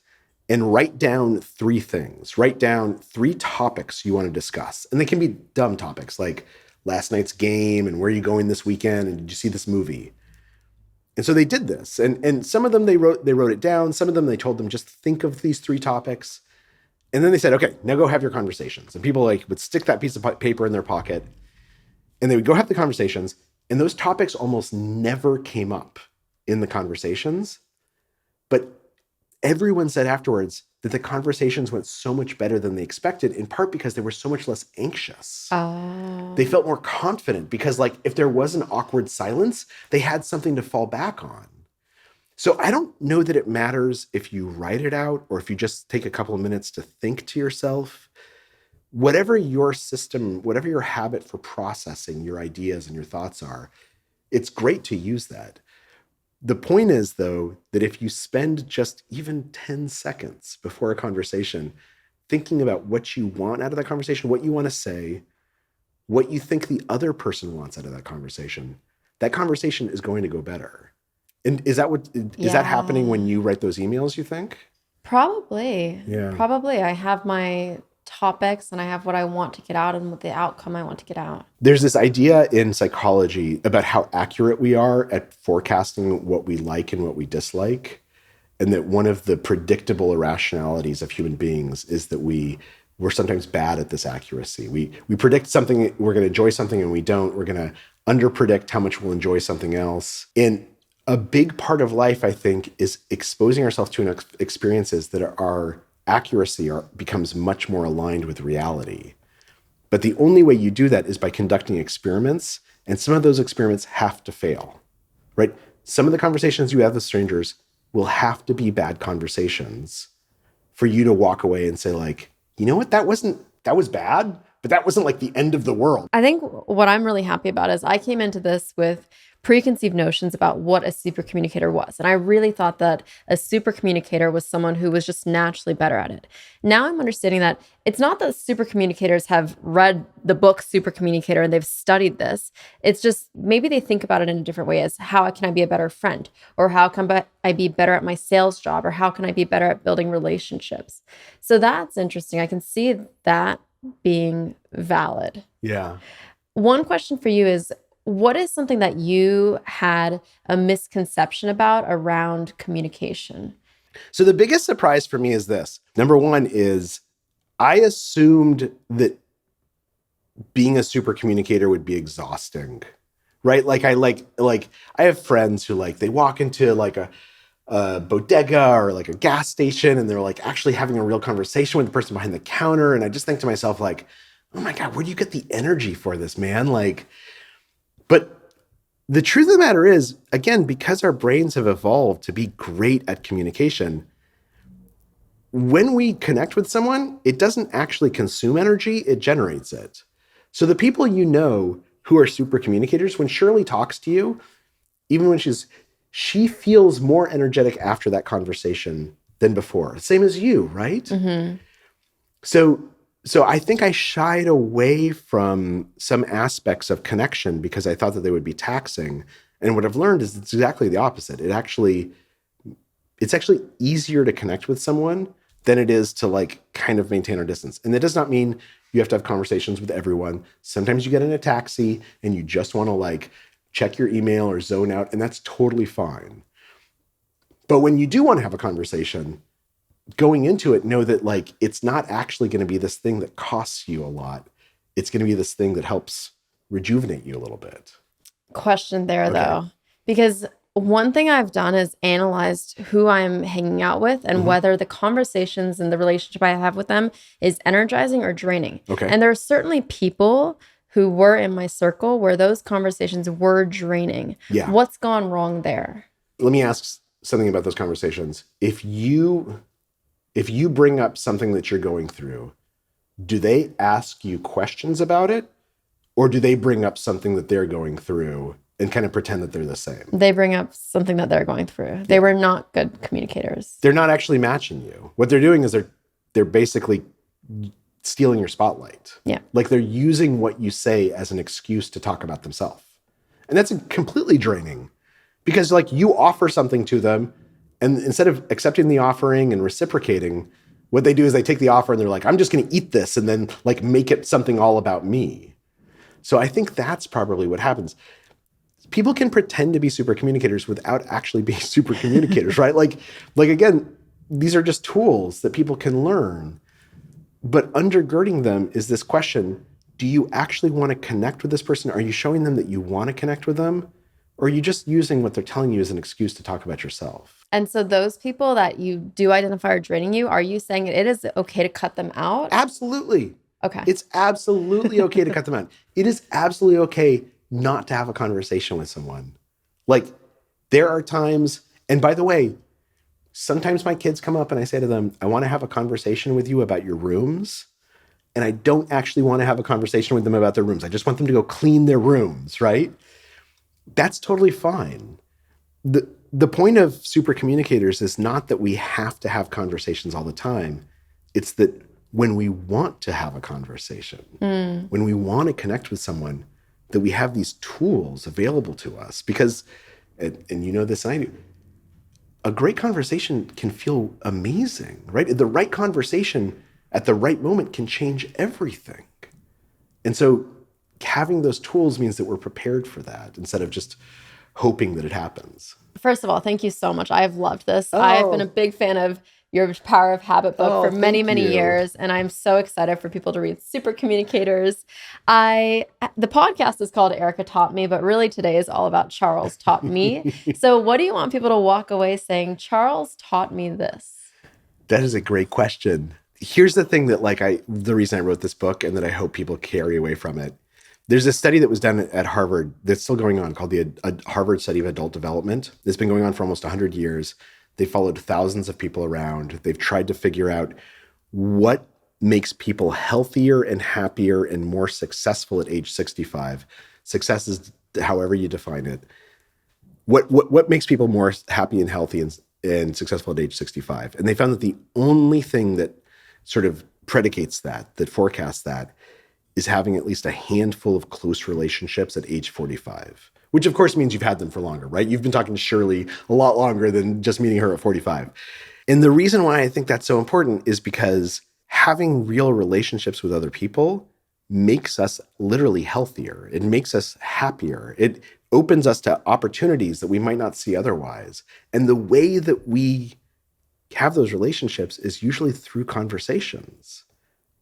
and write down 3 things. Write down 3 topics you want to discuss. And they can be dumb topics like last night's game and where are you going this weekend and did you see this movie? And so they did this. And some of them they wrote it down. Some of them they told them just think of these 3 topics. And then they said, okay, now go have your conversations. And people would stick that piece of paper in their pocket and they would go have the conversations. And those topics almost never came up in the conversations. But everyone said afterwards that the conversations went so much better than they expected, in part because they were so much less anxious. Oh. They felt more confident because if there was an awkward silence, they had something to fall back on. So I don't know that it matters if you write it out or if you just take a couple of minutes to think to yourself. Whatever your system, whatever your habit for processing your ideas and your thoughts are, it's great to use that. The point is, though, that if you spend just even 10 seconds before a conversation thinking about what you want out of that conversation, what you want to say, what you think the other person wants out of that conversation is going to go better. And is that happening when you write those emails, you think? Probably. Yeah. Probably. I have my topics and I have what I want to get out and what the outcome I want to get out. There's this idea in psychology about how accurate we are at forecasting what we like and what we dislike. And that one of the predictable irrationalities of human beings is that we're sometimes bad at this accuracy. We predict something, we're going to enjoy something and we don't. We're going to underpredict how much we'll enjoy something else. And a big part of life, I think, is exposing ourselves to experiences that our accuracy becomes much more aligned with reality. But the only way you do that is by conducting experiments, and some of those experiments have to fail, right? Some of the conversations you have with strangers will have to be bad conversations for you to walk away and say, you know what, that was bad, but that wasn't the end of the world. I think what I'm really happy about is I came into this with preconceived notions about what a super communicator was. And I really thought that a super communicator was someone who was just naturally better at it. Now I'm understanding that it's not that super communicators have read the book Supercommunicator and they've studied this. It's just maybe they think about it in a different way as how can I be a better friend? Or how can I be better at my sales job? Or how can I be better at building relationships? So that's interesting. I can see that being valid. Yeah. One question for you is, what is something that you had a misconception about around communication? So the biggest surprise for me is this. Number one is I assumed that being a super communicator would be exhausting, right? Like I have friends who like, they walk into like a bodega or like a gas station and they're like actually having a real conversation with the person behind the counter. And I just think to myself like, oh my God, where do you get the energy for this, man? Like, but the truth of the matter is, again, because our brains have evolved to be great at communication, when we connect with someone, it doesn't actually consume energy, it generates it. So the people you know who are super communicators, when Shirley talks to you, even when she feels more energetic after that conversation than before. Same as you, right? Mm-hmm. So I think I shied away from some aspects of connection because I thought that they would be taxing. And what I've learned is it's exactly the opposite. It's actually easier to connect with someone than it is to like kind of maintain our distance. And that does not mean you have to have conversations with everyone. Sometimes you get in a taxi and you just want to like check your email or zone out, and that's totally fine. But when you do want to have a conversation, going into it, know that like it's not actually going to be this thing that costs you a lot. It's going to be this thing that helps rejuvenate you a little bit. Question there, though, because one thing I've done is analyzed who I'm hanging out with and whether the conversations and the relationship I have with them is energizing or draining. Okay. And there are certainly people who were in my circle where those conversations were draining. Yeah. What's gone wrong there? Let me ask something about those conversations. If you bring up something that you're going through, do they ask you questions about it? Or do they bring up something that they're going through and kind of pretend that they're the same? They bring up something that they're going through. They were not good communicators. They're not actually matching you. What they're doing is they're basically stealing your spotlight. Yeah. Like they're using what you say as an excuse to talk about themselves. And that's completely draining because like you offer something to them and instead of accepting the offering and reciprocating, what they do is they take the offer and they're like, I'm just going to eat this and then like make it something all about me. So I think that's probably what happens. People can pretend to be super communicators without actually being super communicators, right? Like again, these are just tools that people can learn. But undergirding them is this question, do you actually want to connect with this person? Are you showing them that you want to connect with them? Or are you just using what they're telling you as an excuse to talk about yourself? And so those people that you do identify are draining you, are you saying it is okay to cut them out? Absolutely. Okay. It's absolutely okay to cut them out. It is absolutely okay not to have a conversation with someone. Like there are times, and by the way, sometimes my kids come up and I say to them, I want to have a conversation with you about your rooms. And I don't actually want to have a conversation with them about their rooms. I just want them to go clean their rooms, right? That's totally fine. The point of super communicators is not that we have to have conversations all the time. It's that when we want to have a conversation, when we want to connect with someone, that we have these tools available to us. Because, and you know this, and I do, a great conversation can feel amazing, right? The right conversation at the right moment can change everything. And so having those tools means that we're prepared for that instead of just hoping that it happens. First of all, thank you so much. I've loved this. I've been a big fan of your Power of Habit book for many, many years. And I'm so excited for people to read Supercommunicators. The podcast is called Erica Taught Me, but really today is all about Charles taught me. So what do you want people to walk away saying, Charles taught me this? That is a great question. Here's the thing that the reason I wrote this book and that I hope people carry away from it. There's a study that was done at Harvard that's still going on called the Harvard Study of Adult Development. It's been going on for almost 100 years. They followed thousands of people around. They've tried to figure out what makes people healthier and happier and more successful at age 65. Success is however you define it. What makes people more happy and healthy and successful at age 65? And they found that the only thing that sort of predicates that forecasts that, is having at least a handful of close relationships at age 45, which of course means you've had them for longer, right? You've been talking to Shirley a lot longer than just meeting her at 45. And the reason why I think that's so important is because having real relationships with other people makes us literally healthier. It makes us happier. It opens us to opportunities that we might not see otherwise. And the way that we have those relationships is usually through conversations.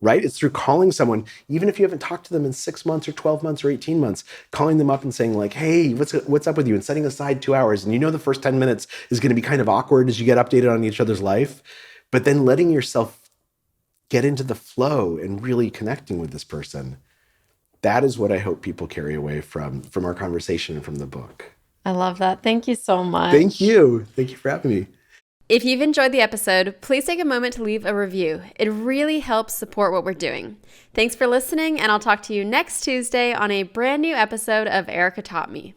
right? It's through calling someone, even if you haven't talked to them in 6 months or 12 months or 18 months, calling them up and saying like, hey, what's up with you? And setting aside 2 hours. And the first 10 minutes is going to be kind of awkward as you get updated on each other's life, but then letting yourself get into the flow and really connecting with this person. That is what I hope people carry away from our conversation and from the book. I love that. Thank you so much. Thank you. Thank you for having me. If you've enjoyed the episode, please take a moment to leave a review. It really helps support what we're doing. Thanks for listening, and I'll talk to you next Tuesday on a brand new episode of Erica Taught Me.